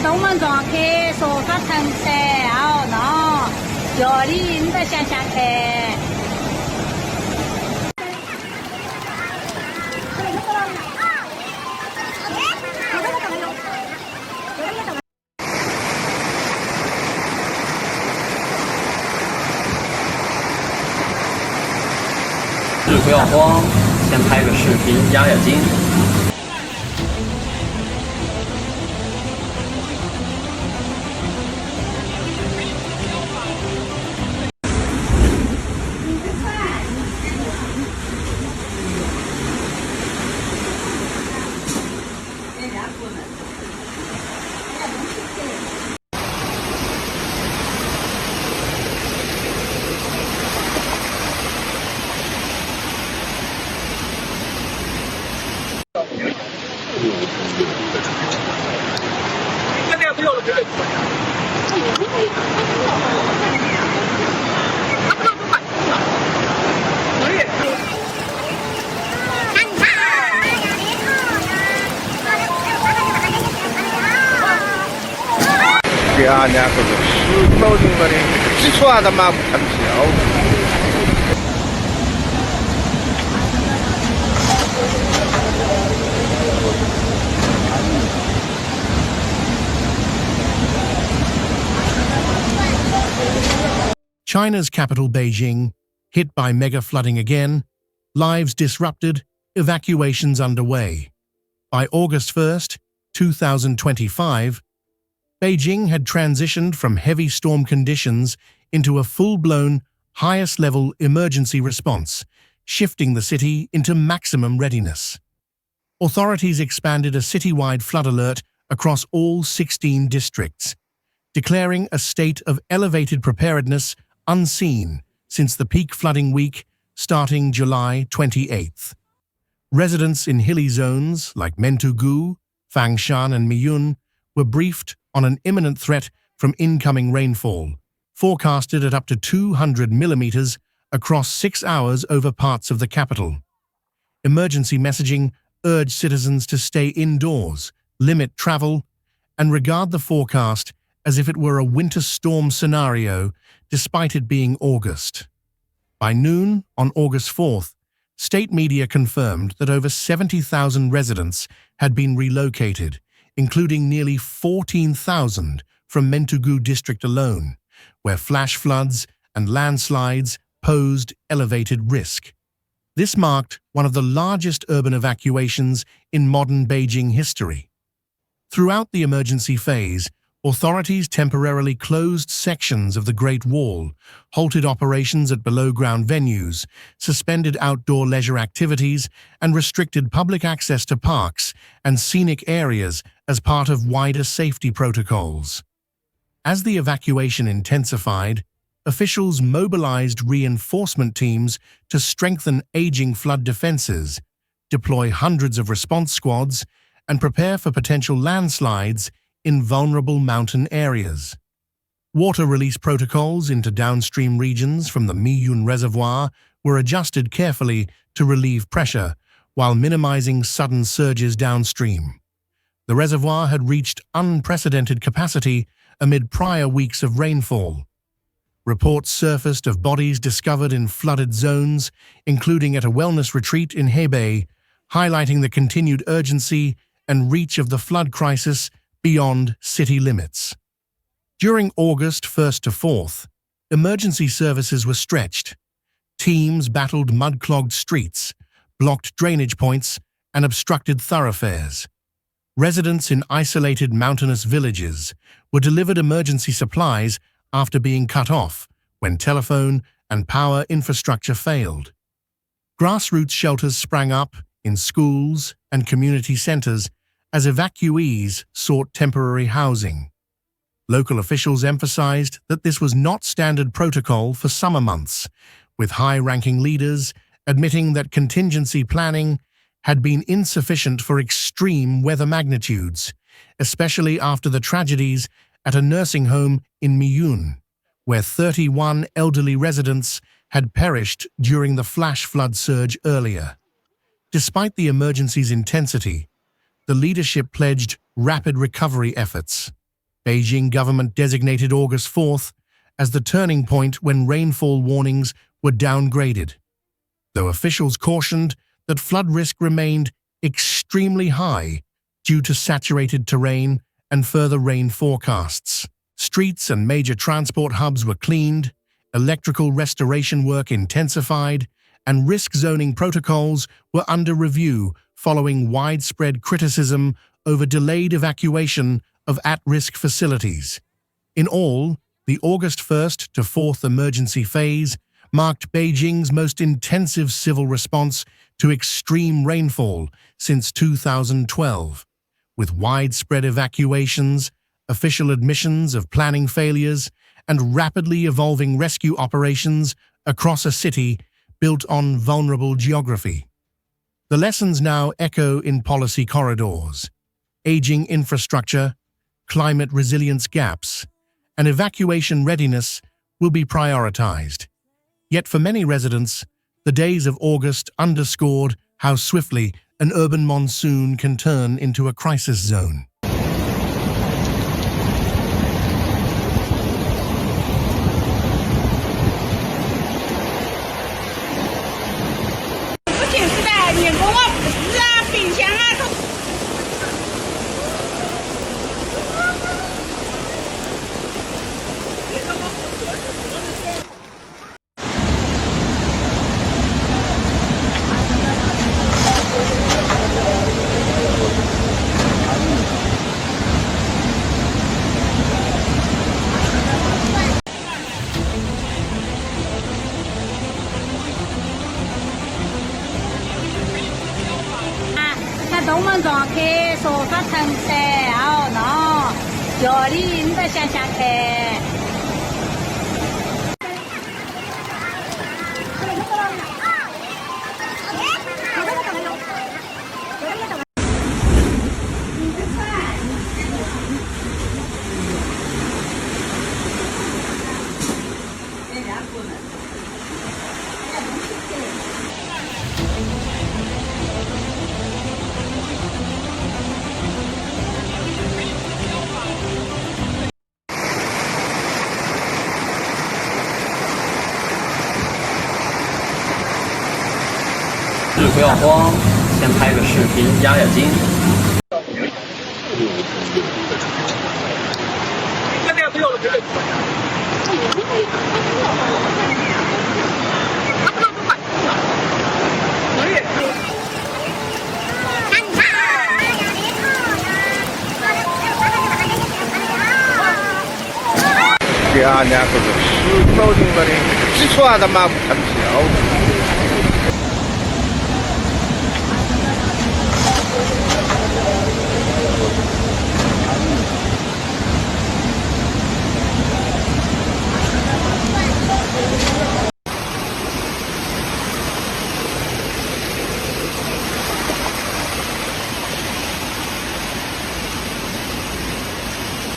动物状去说它成色哦，喏，叫你得想想看。不要慌，先拍个视频压压惊。给俺家这个石头的我的基础啊，他妈不看票。China's capital, Beijing, hit by mega flooding again, lives disrupted, evacuations underway. By August 1st, 2025, Beijing had transitioned from heavy storm conditions into a full-blown, highest-level emergency response, shifting the city into maximum readiness. Authorities expanded a citywide flood alert across all 16 districts, declaring a state of elevated preparedness unseen since the peak flooding week starting July 28th. Residents in hilly zones like Mentugu, Fangshan and Miyun were briefed on an imminent threat from incoming rainfall, forecasted at up to 200 millimeters across 6 hours over parts of the capital. Emergency messaging urged citizens to stay indoors, limit travel, and regard the forecast as if it were a winter storm scenario, despite it being August. By noon on August 4th, state media confirmed that over 70,000 residents had been relocated, including nearly 14,000 from Mentugu district alone, where flash floods and landslides posed elevated risk. This marked one of the largest urban evacuations in modern Beijing history. Throughout the emergency phase, authorities temporarily closed sections of the Great Wall, halted operations at below-ground venues, suspended outdoor leisure activities, and restricted public access to parks and scenic areas as part of wider safety protocols. As the evacuation intensified, officials mobilized reinforcement teams to strengthen aging flood defenses, deploy hundreds of response squads, and prepare for potential landslides in vulnerable mountain areas. Water release protocols into downstream regions from the Miyun Reservoir were adjusted carefully to relieve pressure while minimizing sudden surges downstream. The reservoir had reached unprecedented capacity amid prior weeks of rainfall. Reports surfaced of bodies discovered in flooded zones, including at a wellness retreat in Hebei, highlighting the continued urgency and reach of the flood crisis beyond city limits. During August 1st to 4th, emergency services were stretched. Teams battled mud-clogged streets, blocked drainage points, and obstructed thoroughfares. Residents in isolated mountainous villages were delivered emergency supplies after being cut off when telephone and power infrastructure failed. Grassroots shelters sprang up in schools and community centers as evacuees sought temporary housing. Local officials emphasized that this was not standard protocol for summer months, with high-ranking leaders admitting that contingency planning had been insufficient for extreme weather magnitudes, especially after the tragedies at a nursing home in Miyun, where 31 elderly residents had perished during the flash flood surge earlier. Despite the emergency's intensity, the leadership pledged rapid recovery efforts. Beijing government designated August 4th as the turning point when rainfall warnings were downgraded, though officials cautioned that flood risk remained extremely high due to saturated terrain and further rain forecasts. Streets and major transport hubs were cleaned, electrical restoration work intensified, and risk zoning protocols were under review following widespread criticism over delayed evacuation of at-risk facilities. In all, the August 1st to 4th emergency phase marked Beijing's most intensive civil response to extreme rainfall since 2012, with widespread evacuations, official admissions of planning failures, and rapidly evolving rescue operations across a city built on vulnerable geography. The lessons now echo in policy corridors. Aging infrastructure, climate resilience gaps, and evacuation readiness will be prioritized. Yet for many residents, the days of August underscored how swiftly an urban monsoon can turn into a crisis zone. 동门撞开，说发成噻，哦喏，家里你得想想看。不要慌，先拍个视频压压惊。第二呢，就是石头的基础啊，他妈不成条。